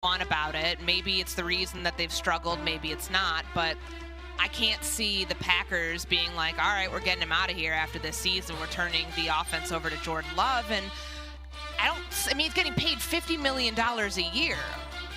on about it. Maybe it's the reason that they've struggled, maybe it's not, but I can't see the Packers being like, all right, we're getting him out of here after this season. We're turning the offense over to Jordan Love. And he's getting paid $50 million a year.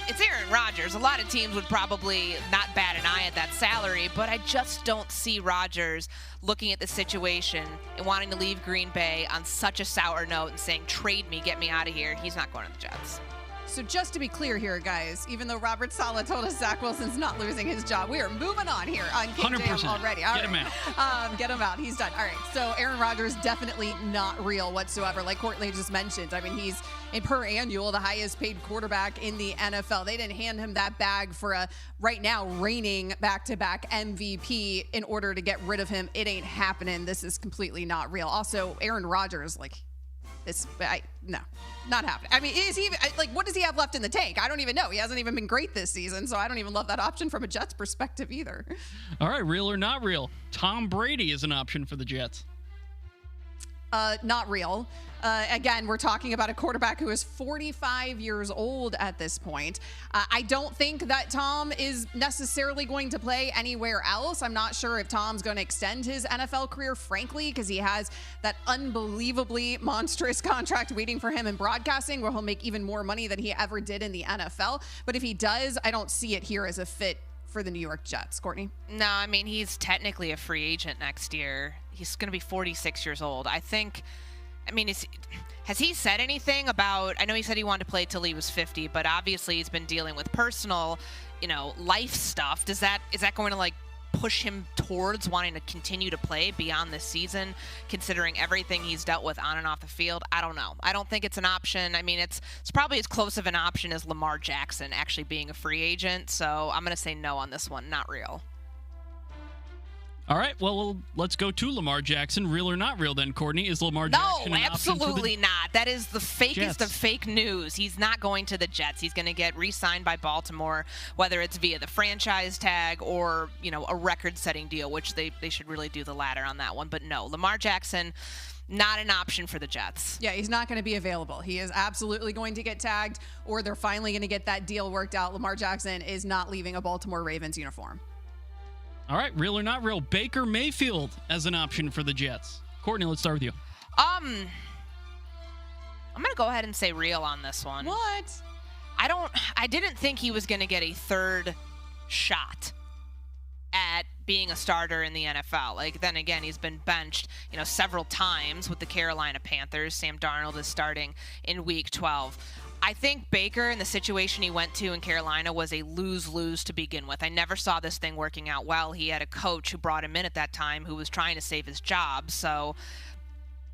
It's Aaron Rodgers. A lot of teams would probably not bat an eye at that salary, but I just don't see Rodgers looking at the situation and wanting to leave Green Bay on such a sour note and saying, trade me, get me out of here. He's not going to the Jets. So just to be clear here, guys, even though Robert Saleh told us Zach Wilson's not losing his job, we are moving on here on KJM already. All Get him out. Get him out. He's done. All right. So Aaron Rodgers definitely not real whatsoever. Like Courtney just mentioned, I mean, he's per annual the highest paid quarterback in the NFL. They didn't hand him that bag for a right now reigning back-to-back MVP in order to get rid of him. It ain't happening. This is completely not real. Also, Aaron Rodgers, no, not happening. I mean, is he what does he have left in the tank? I don't even know. He hasn't even been great this season, so I don't even love that option from a Jets perspective either. All right, real or not real? Tom Brady is an option for the Jets. Not real. Again, we're talking about a quarterback who is 45 years old at this point. I don't think that Tom is necessarily going to play anywhere else. I'm not sure if Tom's going to extend his NFL career, frankly, because he has that unbelievably monstrous contract waiting for him in broadcasting where he'll make even more money than he ever did in the NFL. But if he does, I don't see it here as a fit for the New York Jets. Courtney? No, I mean, he's technically a free agent next year. He's going to be 46 years old. Has he said anything about, I know he said he wanted to play till he was 50, but obviously he's been dealing with personal, life stuff. Is that going to push him towards wanting to continue to play beyond this season, considering everything he's dealt with on and off the field? I don't know. I don't think it's an option. I mean, it's probably as close of an option as Lamar Jackson actually being a free agent. So I'm going to say no on this one. Not real. All right, well, let's go to Lamar Jackson. Real or not real then, Courtney? Is Lamar Jackson No, an absolutely not. That is the fakest Jets? of fake news. He's not going to the Jets. He's going to get re-signed by Baltimore, whether it's via the franchise tag or, a record-setting deal, which they should really do the latter on that one. But no, Lamar Jackson, not an option for the Jets. Yeah, he's not going to be available. He is absolutely going to get tagged, or they're finally going to get that deal worked out. Lamar Jackson is not leaving a Baltimore Ravens uniform. All right, real or not real? Baker Mayfield as an option for the Jets. Courtney, let's start with you. I'm going to go ahead and say real on this one. What? I didn't think he was going to get a third shot at being a starter in the NFL. Then again, he's been benched, several times with the Carolina Panthers. Sam Darnold is starting in Week 12. I think Baker and the situation he went to in Carolina was a lose-lose to begin with. I never saw this thing working out well. He had a coach who brought him in at that time who was trying to save his job. So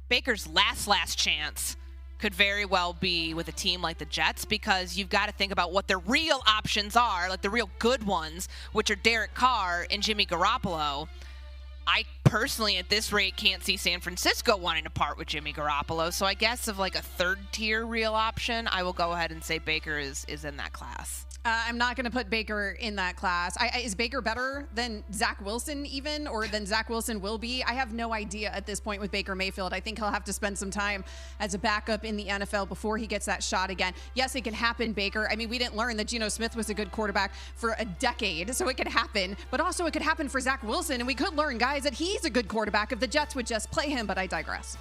Baker's last chance could very well be with a team like the Jets, because you've got to think about what the real options are, like the real good ones, which are Derek Carr and Jimmy Garoppolo. I personally, at this rate, can't see San Francisco wanting to part with Jimmy Garoppolo. So I guess of a third-tier real option, I will go ahead and say Baker is in that class. I'm not going to put Baker in that class. Is Baker better than Zach Wilson even, or than Zach Wilson will be? I have no idea at this point with Baker Mayfield. I think he'll have to spend some time as a backup in the NFL before he gets that shot again. Yes, it can happen, Baker. I mean, we didn't learn that Geno Smith was a good quarterback for a decade, so it could happen. But also it could happen for Zach Wilson, and we could learn, guys, that he's a good quarterback if the Jets would just play him, but I digress.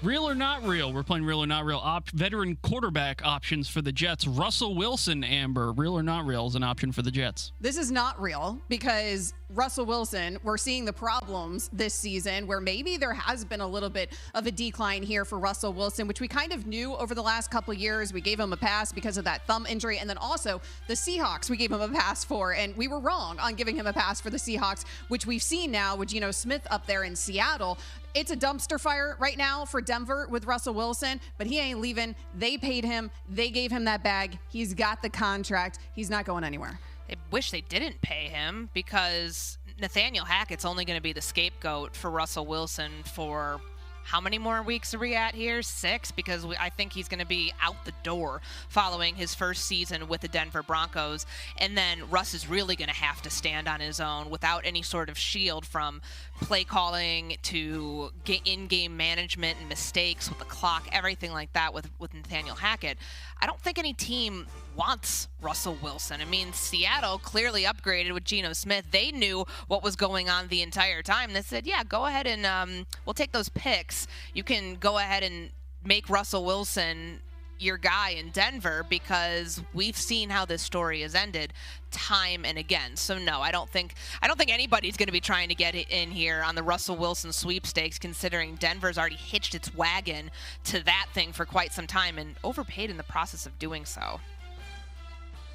Real or not real? We're playing real or not real. Veteran quarterback options for the Jets. Russell Wilson, Amber. Real or not real is an option for the Jets. This is not real, because Russell Wilson, we're seeing the problems this season where maybe there has been a little bit of a decline here for Russell Wilson, which we kind of knew over the last couple of years. We gave him a pass because of that thumb injury. And then also the Seahawks, we gave him a pass for, and we were wrong on giving him a pass for the Seahawks, which we've seen now with Geno Smith up there in Seattle. It's a dumpster fire right now for Denver with Russell Wilson, but he ain't leaving. They paid him. They gave him that bag. He's got the contract. He's not going anywhere. I wish they didn't pay him, because Nathaniel Hackett's only going to be the scapegoat for Russell Wilson for how many more weeks are we at here? 6? Because I think he's going to be out the door following his first season with the Denver Broncos. And then Russ is really going to have to stand on his own without any sort of shield from play calling to in-game management and mistakes with the clock, everything like that with Nathaniel Hackett. I don't think any team wants Russell Wilson. I mean, Seattle clearly upgraded with Geno Smith. They knew what was going on the entire time. They said, yeah, go ahead and we'll take those picks. You can go ahead and make Russell Wilson your guy in Denver, because we've seen how this story has ended time and again. So no, I don't think anybody's going to be trying to get in here on the Russell Wilson sweepstakes, considering Denver's already hitched its wagon to that thing for quite some time and overpaid in the process of doing so.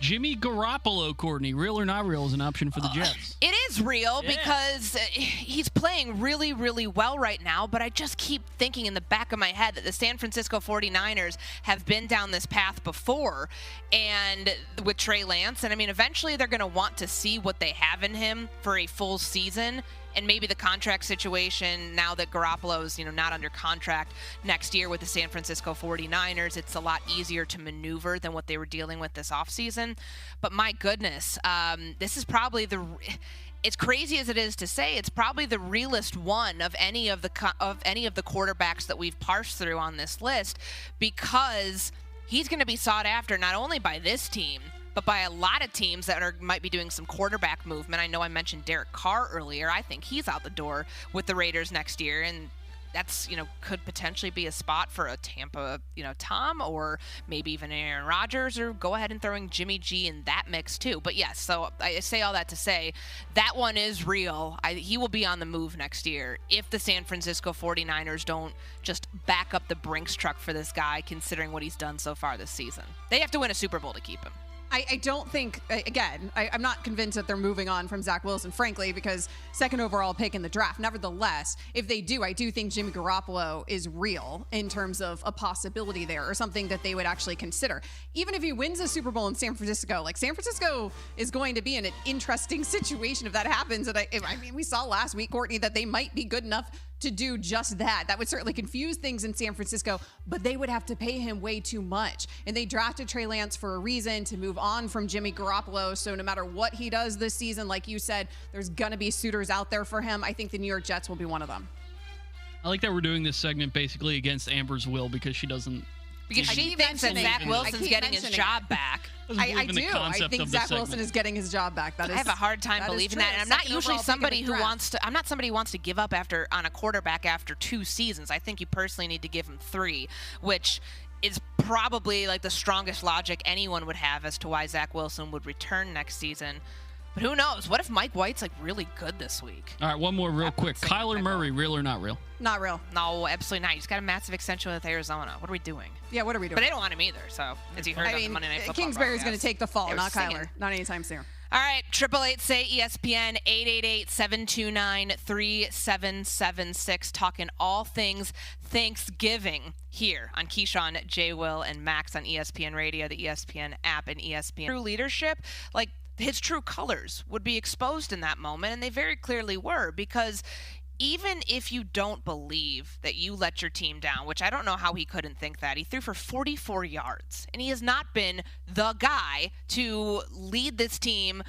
Jimmy Garoppolo, Courtney, real or not real, is an option for the Jets. It is real because he's playing really, really well right now, but I just keep thinking in the back of my head that the San Francisco 49ers have been down this path before, and with Trey Lance, and I mean, eventually they're going to want to see what they have in him for a full season. And maybe the contract situation, now that Garoppolo's, not under contract next year with the San Francisco 49ers, it's a lot easier to maneuver than what they were dealing with this offseason. But my goodness, this is probably as crazy as it is to say, it's probably the realest one of any of the quarterbacks that we've parsed through on this list, because he's going to be sought after not only by this team, but by a lot of teams that might be doing some quarterback movement. I know I mentioned Derek Carr earlier. I think he's out the door with the Raiders next year, and that's, could potentially be a spot for a Tampa, Tom, or maybe even Aaron Rodgers, or go ahead and throwing Jimmy G in that mix too. But yes, so I say all that to say that one is real. He will be on the move next year if the San Francisco 49ers don't just back up the Brinks truck for this guy, considering what he's done so far this season. They have to win a Super Bowl to keep him. I don't think, again, I'm not convinced that they're moving on from Zach Wilson, frankly, because second overall pick in the draft. Nevertheless, if they do, I do think Jimmy Garoppolo is real in terms of a possibility there, or something that they would actually consider. Even if he wins a Super Bowl in San Francisco, San Francisco is going to be in an interesting situation if that happens. And I mean, we saw last week, Courtney, that they might be good enough to do just that. That would certainly confuse things in San Francisco, but they would have to pay him way too much. And they drafted Trey Lance for a reason, to move on from Jimmy Garoppolo. So no matter what he does this season, like you said, there's going to be suitors out there for him. I think the New York Jets will be one of them. I like that we're doing this segment basically against Amber's will, because she doesn't. Because she thinks that Zach Wilson's getting his job back. I do. I think Zach Wilson is getting his job back. I have a hard time believing that. And I'm not usually somebody who wants to. I'm not somebody who wants to give up on a quarterback after 2 seasons. I think you personally need to give him 3, which is probably the strongest logic anyone would have as to why Zach Wilson would return next season. But who knows? What if Mike White's really good this week? All right, one more real quick. Kyler Murray, real or not real? Not real. No, absolutely not. He's got a massive extension with Arizona. What are we doing? Yeah, what are we doing? But they don't want him either, so as you heard on the Monday Night Football Kingsbury's going to take the fall, not singing. Kyler. Not anytime soon. All right, 888-SAY-ESPN, 888-729-3776, talking all things Thanksgiving here on Keyshawn, J. Will, and Max on ESPN Radio, the ESPN app, and ESPN. True leadership, his true colors would be exposed in that moment, and they very clearly were, because even if you don't believe that you let your team down, which I don't know how he couldn't think that, he threw for 44 yards, and he has not been the guy to lead this team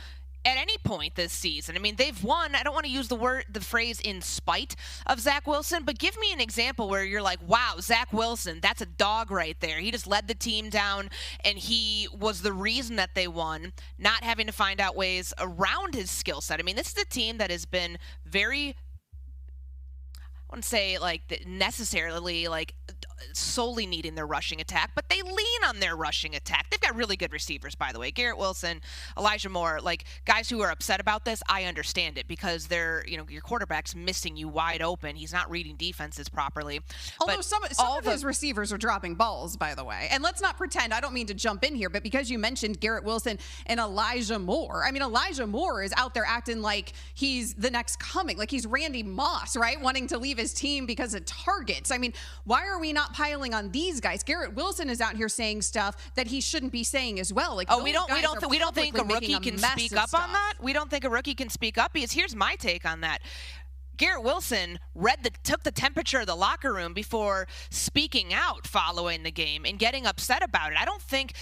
at any point this season. I mean, they've won. I don't want to use the phrase in spite of Zach Wilson, but give me an example where you're like, wow, Zach Wilson, that's a dog right there. He just led the team down, and he was the reason that they won, not having to find out ways around his skill set. I mean, this is a team that has been very, I wouldn't say necessarily solely needing their rushing attack, but they lean on their rushing attack. They've got really good receivers, by the way. Garrett Wilson, Elijah Moore, guys who are upset about this, I understand it, because they're, your quarterback's missing you wide open. He's not reading defenses properly. Although some of his receivers are dropping balls, by the way. And let's not pretend, I don't mean to jump in here, but because you mentioned Garrett Wilson and Elijah Moore, I mean, Elijah Moore is out there acting like he's the next coming, like he's Randy Moss, right? Wanting to leave his team because of targets. I mean, why are we not piling on these guys? Garrett Wilson is out here saying stuff that he shouldn't be saying as well. We don't think a rookie can speak up on that. We don't think a rookie can speak up, because here's my take on that. Garrett Wilson took the temperature of the locker room before speaking out following the game and getting upset about it. I don't think,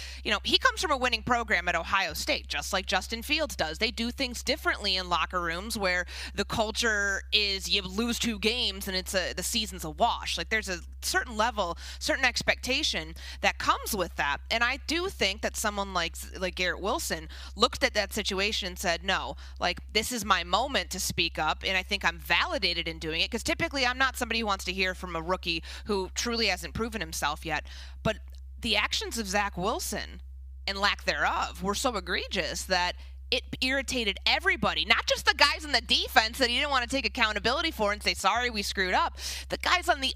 he comes from a winning program at Ohio State, just like Justin Fields does. They do things differently in locker rooms where the culture is you lose 2 games and the season's a wash. Like there's a certain level, certain expectation that comes with that. And I do think that someone like Garrett Wilson looked at that situation and said, no, like this is my moment to speak up, and I think I'm validated in doing it, because typically I'm not somebody who wants to hear from a rookie who truly hasn't proven himself yet. But the actions of Zach Wilson and lack thereof were so egregious that it irritated everybody, not just the guys in the defense that he didn't want to take accountability for and say, sorry, we screwed up. The guys on the